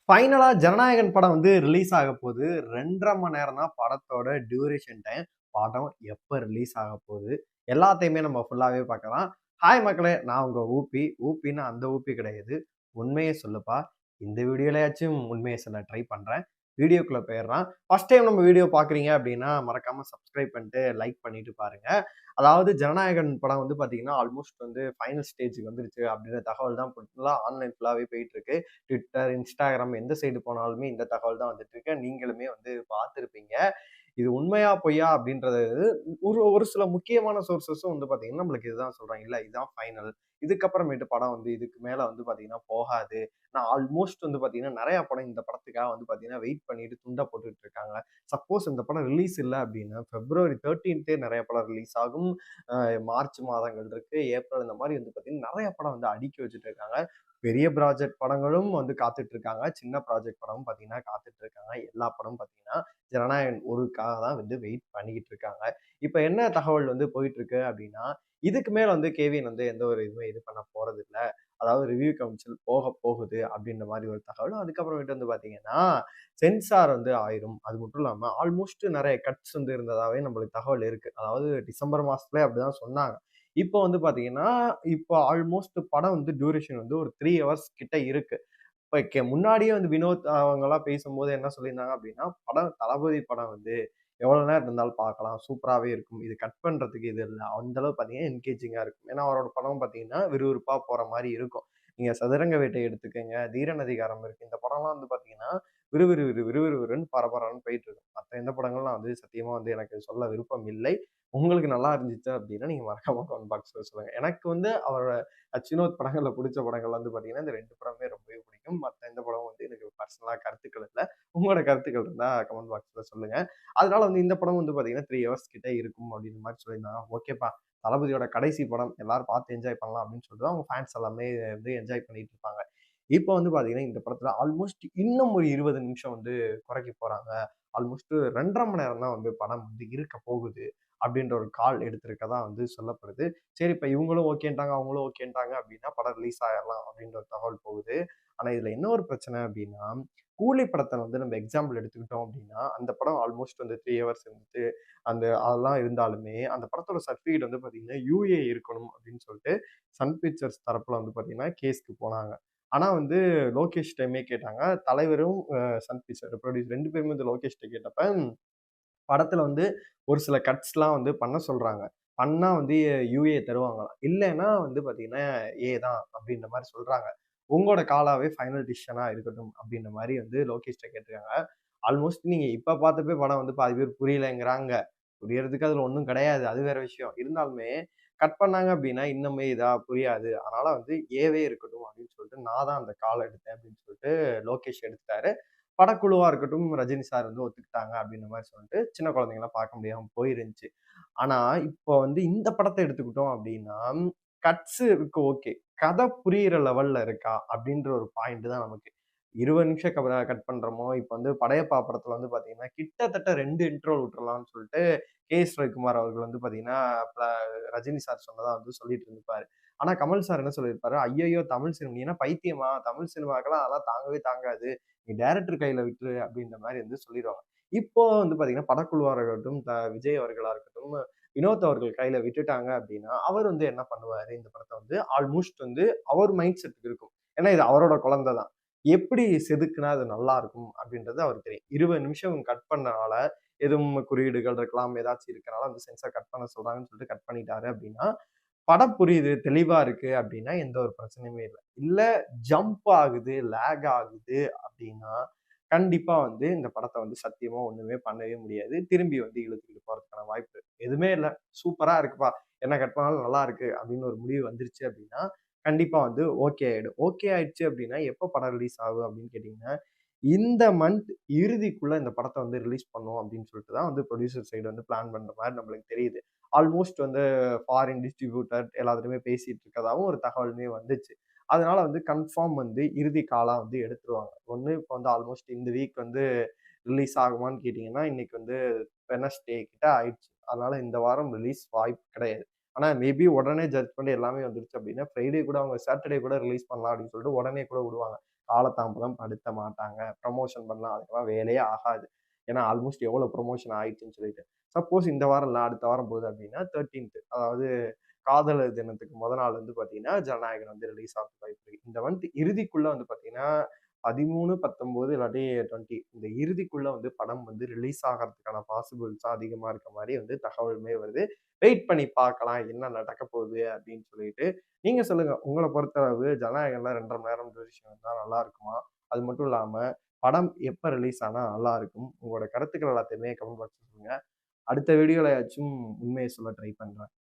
ஃபைனலா ஜனநாயகன் படம் வந்து ரிலீஸ் ஆக போகுது. 2 1/2 மணி நேரம் தான் படத்தோட டியூரேஷன் டைம். படம் எப்ப ரிலீஸ் ஆக போகுது? எல்லாத்தையுமே நம்ம ஃபுல்லாவே பார்க்கலாம். ஹாய் மக்களே! நான் உங்க ஊபி. ஊபின்னா அந்த ஊபி கிடையாது. உண்மைய சொல்லுப்பா. இந்த வீடியோலயாச்சும் உண்மைய சொல்ல ட்ரை பண்றேன். வீடியோக்குள்ள போயிர்லாம். ஃபர்ஸ்ட் டைம் நம்ம வீடியோ பார்க்குறீங்க அப்படின்னா, மறக்காம சப்ஸ்கிரைப் பண்ணிட்டு, லைக் பண்ணிட்டு பாருங்க. அதாவது ஜனநாயகன் படம் வந்து பார்த்தீங்கன்னா, ஆல்மோஸ்ட் வந்து ஃபைனல் ஸ்டேஜ்க்கு வந்துருச்சு அப்படின்ற தகவல் தான் ஃபுல்லா ஆன்லைன் ஃபுல்லாவே போயிட்டு இருக்கு. ட்விட்டர், இன்ஸ்டாகிராம் எந்த சைடு போனாலுமே இந்த தகவல் தான் வந்துட்டு இருக்கு. நீங்களுமே வந்து பார்த்திருப்பீங்க. இது உண்மையா பொய்யா அப்படின்றது ஒரு ஒரு சில முக்கியமான சோர்சஸும் வந்து பார்த்தீங்கன்னா, நம்மளுக்கு இதுதான் சொல்றாங்க. இல்ல இதுதான் ஃபைனல். இதுக்கப்புறமேட்டு படம் வந்து இதுக்கு மேல வந்து பார்த்தீங்கன்னா போகாது. நான் ஆல்மோஸ்ட் வந்து பார்த்தீங்கன்னா, நெறைய படம் இந்த படத்துக்காக வந்து பார்த்தீங்கன்னா, வெயிட் பண்ணிட்டு துண்ட போட்டுட்டு இருக்காங்க. சப்போஸ் இந்த படம் ரிலீஸ் இல்ல அப்படின்னா, பிப்ரவரி 13 நெறைய படம் ரிலீஸ் ஆகும். அ மார்ச் மாதங்கள் இருக்கு, ஏப்ரல் இந்த மாரி வந்து பார்த்தீங்கன்னா, நெறைய படம் வந்து அடுக்கி வச்சுட்டு இருக்காங்க. பெரிய ப்ராஜெக்ட் படங்களும் வந்து காத்துட்டு இருக்காங்க. சின்ன ப்ராஜெக்ட் படமும் பார்த்தீங்கன்னா காத்துட்டு இருக்காங்க. எல்லா படமும் பார்த்தீங்கன்னா, ஜனநாயகன் 1க்காக தான் வந்து வெயிட் பண்ணிக்கிட்டு இருக்காங்க. இப்ப என்ன தகவல் வந்து போயிட்டு இருக்கு அப்படின்னா, இதுக்கு மேல வந்து கேவின் வந்து எந்த ஒரு இதுவுமே இது பண்ண போறதில்ல. அதாவது ரிவ்யூ கவுன்சில் போக போகுது அப்படின்ற மாரி ஒரு தகவலும், அதுக்கப்புறமேட்டு வந்து பார்த்தீங்கன்னா, சென்சார் வந்து ஆயிரும். அது மட்டும் இல்லாம ஆல்மோஸ்ட் நெறைய கட்ஸ் வந்து இருந்ததாவே நம்மளுக்கு தகவல் இருக்கு. அதாவது டிசம்பர் மாசத்திலே அப்படிதான் சொன்னாங்க. இப்போ வந்து பார்த்தீங்கன்னா, இப்போ ஆல்மோஸ்ட் படம் வந்து டியூரேஷன் வந்து ஒரு 3 ஹவர்ஸ் கிட்ட இருக்கு. இப்ப முன்னாடியே வந்து வினோத் அவங்கலாம் பேசும்போது என்ன சொல்லியிருந்தாங்க அப்படின்னா, தளபதி படம் வந்து எவ்வளவு நேரம் இருந்தாலும் பார்க்கலாம். சூப்பராவே இருக்கும். இது கட் பண்றதுக்கு இது இல்ல. அந்த அளவு பார்த்தீங்கன்னா, என்கேஜிங்கா இருக்கும். ஏன்னா, அவரோட படம் பார்த்தீங்கன்னா, விறுவிறுப்பா போற மாரி இருக்கும். நீங்க சதுரங்க வேட்டை எடுத்துக்கங்க, தீரன் அதிகாரம் இருக்கு. இந்த படம்லாம் வந்து பார்த்தீங்கன்னா, விறுவிறுன்னு பரபரன்னு போயிட்டு இருக்கும். மத்த எந்த படங்களும் நான் வந்து சத்தியமா வந்து எனக்கு சொல்ல விருப்பம் இல்லை. உங்களுக்கு நல்லா இருந்துச்சு அப்படின்னா, நீங்க மறக்காம கமெண்ட் பாக்ஸ்ல சொல்லுங்க. எனக்கு வந்து அவரோட வினோத் படங்கள்ல புடிச்ச படங்கள் வந்து பார்த்தீங்கன்னா, இந்த 2 படமுமே ரொம்பவே பிடிக்கும். மத்த எந்த படமும் வந்து எனக்கு பர்சனலா கருத்துக்கள் இல்ல. உங்களோட கருத்துக்கள் இருந்தா கமெண்ட் பாக்ஸ்ல சொல்லுங்க. அதனால வந்து இந்த படம் வந்து பார்த்தீங்கன்னா, 3 ஹவர்ஸ் கிட்ட இருக்கும் அப்படின்ற மாரி சொல்லியிருந்தாங்க. ஓகேப்பா. தளபதியோட கடைசி படம். எல்லாரும் பார்த்து என்ஜாய் பண்ணலாம் அப்படின்னு சொல்லிட்டு தான் அவங்க ஃபேன்ஸ் எல்லாமே வந்து என்ஜாய் பண்ணிட்டு இருப்பாங்க. இப்போ வந்து பார்த்தீங்கன்னா, இந்த படத்துல ஆல்மோஸ்ட் இன்னும் ஒரு 20 நிமிஷம் வந்து குறைக்க போறாங்க. ஆல்மோஸ்ட் 2 1/2 மணி நேரம் தான் வந்து படம் வந்து இருக்க போகுது. அப்படின்ற ஒரு கால் எடுத்திருக்கதா வந்து சொல்லப்படுது. சரி இப்ப இவங்களும் ஓகேன்ட்டாங்க, அவங்களும் ஓகேன்ட்டாங்க அப்படின்னா படம் ரிலீஸ் ஆயிரலாம் அப்படின்ற ஒரு தகவல் போகுது. ஆனா இதுல என்ன ஒரு பிரச்சனை அப்படின்னா, கூலி படத்த வந்து நம்ம எக்ஸாம்பிள் எடுத்துக்கிட்டோம் அப்படின்னா, அந்த படம் ஆல்மோஸ்ட் வந்து 3 ஹவர்ஸ் இருந்துட்டு, அதெல்லாம் இருந்தாலுமே, அந்த படத்தோட சர்டிஃபிகேட் வந்து பார்த்தீங்கன்னா, யுஏ இருக்கணும் அப்படின்னு சொல்லிட்டு, சன் பிக்சர்ஸ் தரப்புல வந்து பார்த்தீங்கன்னா, கேஸ்க்கு போனாங்க. ஆனா வந்து லோகேஷ்ட்டயுமே கேட்டாங்க. தலைவரும் சன் பிக்சர் ப்ரொடியூசர் 2 பேருமே வந்து லோகேஷ்ட்ட கேட்டப்ப படத்துல வந்து ஒரு சில கட்ஸ்லாம் வந்து பண்ண சொல்றாங்க. பண்ணா வந்து யுஏ தருவாங்களாம். இல்லன்னா வந்து பார்த்தீங்கன்னா, ஏ தான் அப்படின்ற மாரி சொல்றாங்க. உங்களோட காலாவே ஃபைனல் டிசிஷனா இருக்கட்டும் அப்படின்ற மாரி வந்து லோகேஷ்ட்ட கேட்டுருக்காங்க. ஆல்மோஸ்ட் நீங்க இப்ப பார்த்தப்பயே படம் வந்து பாதி பேர் புரியலங்கிறாங்க. புரியறதுக்கு அதுல ஒண்ணும் கிடையாது. அது வேற விஷயம். இருந்தாலுமே கட் பண்ணாங்க அப்படின்னா, இன்னுமே இதா புரியாது. அதனால வந்து ஏவே இருக்கட்டும் அப்படின்னு சொல்லிட்டு நான் தான் அந்த கால எடுத்தேன் அப்படின்னு சொல்லிட்டு லோகேஷ் எடுத்துட்டாரு. படக்குழுவா இருக்கட்டும், ரஜினி சார் வந்து ஒத்துக்கிட்டாங்க அப்படின்ற மாரி சொல்லிட்டு, சின்ன குழந்தைங்கலாம் பார்க்க முடியாம போயிருந்துச்சு. ஆனா, இப்போ வந்து இந்த படத்த எடுத்துக்கிட்டோம் அப்படின்னா, கட்ஸ் இருக்கு ஓகே. கதை புரியிற லெவல்ல இருக்கா? அப்படின்ற ஒரு பாயிண்ட் தான் நமக்கு. 20 நிமிஷம் கட் பண்றோமோ, இப்ப வந்து படையப்பா படத்துல வந்து பார்த்தீங்கன்னா, கிட்டத்தட்ட 2 இன்ட்ரோ விட்டுறலாம்னு சொல்லிட்டு, கே.எஸ். ரவிக்குமார் அவர்கள் வந்து பார்த்தீங்கன்னா, ரஜினி சார் சொன்னதா வந்து சொல்லிட்டு இருந்திருப்பாரு. ஆனா, கமல் சார் என்ன சொல்லியிருப்பாரு, "ஐய்யய்யோ! தமிழ் சினிமா நீ என்ன பைத்தியமா? தமிழ் சினிமாக்கெல்லாம் அதெல்லாம் தாங்கவே தாங்காது. நீ டைரக்டர் கையில விட்டுரு" அப்படின்ற மாரி வந்து சொல்லிருவாங்க. இப்போ வந்து பார்த்தீங்கன்னா, படக்குழுவா இருக்கட்டும், விஜய் அவர்களா இருக்கட்டும், வினோத் அவர்கள் கையில விட்டுட்டாங்க அப்படின்னா, அவர் வந்து என்ன பண்ணுவாரு, இந்த படத்த வந்து ஆல்மோஸ்ட் வந்து அவர் மைண்ட் செட் இருக்கும். ஏன்னா, இது அவரோட குழந்தை தான். எப்படி செதுக்குனா அது நல்லா இருக்கும் அப்படின்றது அவருக்கு தெரியும். 20 நிமிஷம் கட் பண்ணனால, எதுவும் குறியீடுகள் இருக்கலாம், ஏதாச்சும் இருக்கனால அந்த சென்சார் கட் பண்ண சொல்றாங்கன்னு சொல்லிட்டு கட் பண்ணிட்டாரு அப்படின்னா, படம் புரியுது, தெளிவா இருக்கு அப்படின்னா எந்த ஒரு பிரச்சனையுமே இல்ல. இல்ல ஜம்ப் ஆகுது, லேக் ஆகுது அப்படின்னா, கண்டிப்பா வந்து இந்த படத்த வந்து சத்தியமா ஒண்ணுமே பண்ணவே முடியாது. திரும்பி வந்து இழுத்துக்கிட்டு போறதுக்கான வாய்ப்பு எதுவுமே இல்ல. சூப்பரா இருக்குப்பா. என்ன கட் பண்ணாலும் நல்லா இருக்கு அப்படின்னு ஒரு முடிவு வந்துருச்சு அப்படின்னா, கண்டிப்பா வந்து ஓகே ஆயிடும். ஓகே ஆயிடுச்சு அப்படின்னா, எப்ப படம் ரிலீஸ் ஆகும் அப்படின்னு கேட்டீங்கன்னா, இந்த மந்த் இறுதிக்குள்ள இந்த படத்த வந்து ரிலீஸ் பண்ணுவோம் அப்படின்னு சொல்லிட்டு தான் வந்து ப்ரொடியூசர் சைடு வந்து பிளான் பண்ற மாரி நம்மளுக்கு தெரியுது. ஆல்மோஸ்ட் வந்து ஃபாரின் டிஸ்ட்ரிபியூட்டர் எல்லாத்துட்டயுமே பேசிட்டு இருக்கதாவும் ஒரு தகவலுமே வந்துச்சு. அதனால வந்து கன்ஃபார்ம் வந்து இறுதி காலா வந்து எடுத்துருவாங்க. ஒண்ணு இப்ப வந்து ஆல்மோஸ்ட் இந்த வீக் வந்து ரிலீஸ் ஆகுமான்னு கேட்டீங்கன்னா, இன்னைக்கு வந்து வெட்னஸ்டே கிட்ட ஆயிடுச்சு. அதனால இந்த வாரம் ரிலீஸ் வாய்ப்பு கிடையாது. ஆனா மேபி உடனே ஜட்ஜ் பண்ணி எல்லாமே வந்துருச்சு அப்படின்னா, ஃப்ரைடே கூட அவங்க சாட்டர்டே கூட ரிலீஸ் பண்ணலாம் அப்படின்னு சொல்லிட்டு உடனே கூட விடுவாங்க. காலதாமதம் படுத்த மாட்டாங்க. ப்ரமோஷன் பண்ணலாம். அதுக்கெல்லாம் வேலையே ஆகாது. ஏன்னா ஆல்மோஸ்ட் எவ்வளோ ப்ரமோஷன் ஆயிடுச்சுன்னு சொல்லிட்டு. சப்போஸ் இந்த வாரம் இல்ல அடுத்த வாரம் போகுது அப்படின்னா 13த் அதாவது காதலர் தினத்துக்கு மொத நாள் வந்து பார்த்தீங்கன்னா, ஜனநாயகன் வந்து ரிலீஸ் ஆகுறதுக்கு வாய்ப்பு இருக்கு. இந்த மந்த் இறுதிக்குள்ள வந்து பார்த்தீங்கன்னா, 13, 19 இல்லாட்டி 20 இந்த இறுதிக்குள்ள வந்து படம் வந்து ரிலீஸ் ஆகறதுக்கான பாசிபிலிட்ஸ் அதிகமா இருக்க மாரி வந்து தகவலுமே வருது. வெயிட் பண்ணி பார்க்கலாம். என்ன நடக்க போகுது அப்படின்னு சொல்லிட்டு. நீங்க சொல்லுங்க. உங்கள பொறுத்தளவு ஜனநாயகன்ல 2 1/2 மணி நேரம் டியூரேஷன் இருந்தா நல்லா இருக்குமா? அது மட்டும் இல்லாம, படம் எப்ப ரிலீஸ் ஆனா நல்லா இருக்கும்? உங்களோட கருத்துக்கள் எல்லாத்தையுமே கமெண்ட் பாக்ஸ்ல சொல்லுங்க. அடுத்த வீடியோலயாச்சும் உண்மைய சொல்ல ட்ரை பண்றேன்.